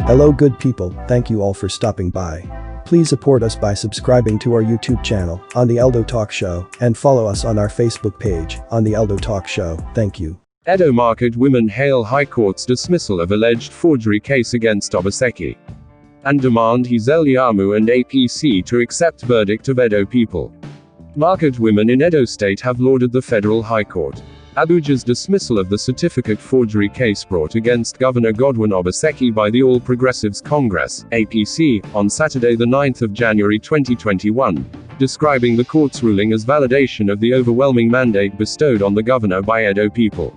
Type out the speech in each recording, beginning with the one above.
Hello good people, thank you all for stopping by. Please support us by subscribing to our YouTube channel, on the Edo Talk Show, and follow us on our Facebook page, on the Edo Talk Show, thank you. Edo Market women hail High Court's dismissal of alleged forgery case against Obaseki. And demand Ize-Iyamu and APC to accept verdict of Edo people. Market women in Edo State have lauded the Federal High Court, Abuja's dismissal of the certificate forgery case brought against Governor Godwin Obaseki by the All Progressives Congress, APC, on Saturday the 9th of January 2021, describing the court's ruling as validation of the overwhelming mandate bestowed on the governor by Edo people.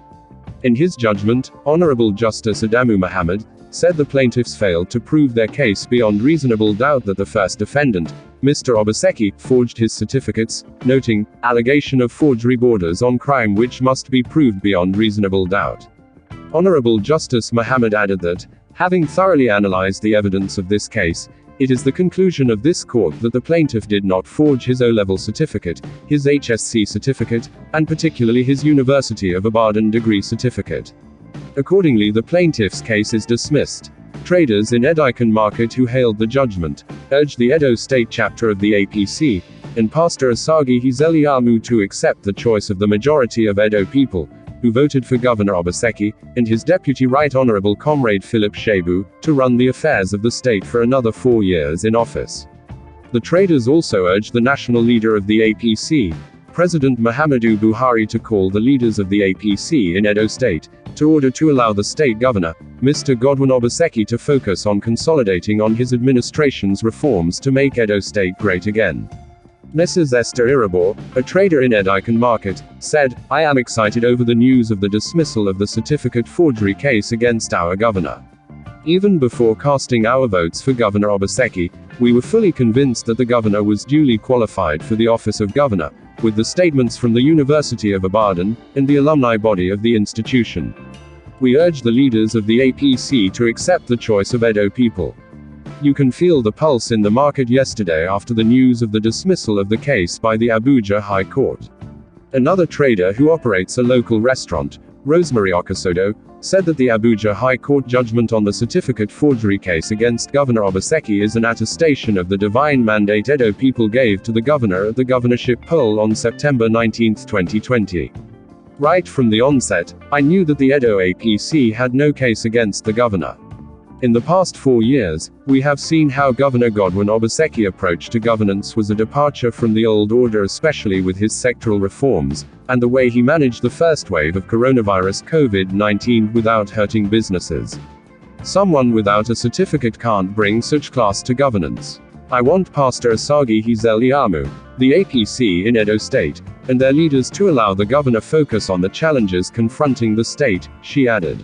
In his judgment, Honorable Justice Adamu Muhammad said the plaintiffs failed to prove their case beyond reasonable doubt that the first defendant, Mr. Obaseki, forged his certificates, noting, allegation of forgery borders on crime which must be proved beyond reasonable doubt. Honorable Justice Muhammad added that, having thoroughly analyzed the evidence of this case, it is the conclusion of this court that the plaintiff did not forge his O-level certificate, his HSC certificate, and particularly his University of Ibadan degree certificate. Accordingly, the plaintiff's case is dismissed. Traders in Edo Market who hailed the judgment urged the Edo State chapter of the APC and Pastor Asagi Ize-Iyamu to accept the choice of the majority of Edo people, who voted for Governor Obaseki, and his Deputy Right Honorable Comrade Philip Shebu, to run the affairs of the state for another 4 years in office. The traders also urged the national leader of the APC, President Muhammadu Buhari, to call the leaders of the APC in Edo State, to order to allow the state governor, Mr. Godwin Obaseki, to focus on consolidating on his administration's reforms to make Edo State great again. Mrs. Esther Irabor, a trader in Edo Market, said, "I am excited over the news of the dismissal of the certificate forgery case against our governor. Even before casting our votes for Governor Obaseki, we were fully convinced that the governor was duly qualified for the office of governor, with the statements from the University of Ibadan, and the alumni body of the institution. We urge the leaders of the APC to accept the choice of Edo people. You can feel the pulse in the market yesterday after the news of the dismissal of the case by the Abuja High Court." Another trader who operates a local restaurant, Rosemary Okasodo, said that the Abuja High Court judgment on the certificate forgery case against Governor Obaseki is an attestation of the divine mandate Edo people gave to the governor at the governorship poll on September 19, 2020. "Right from the onset, I knew that the Edo APC had no case against the governor. In the past 4 years, we have seen how Governor Godwin Obaseki's approach to governance was a departure from the old order, especially with his sectoral reforms, and the way he managed the first wave of coronavirus COVID-19 without hurting businesses. Someone without a certificate can't bring such class to governance. I want Pastor Asagi Ize-Iyamu, the APC in Edo State, and their leaders to allow the governor focus on the challenges confronting the state," she added.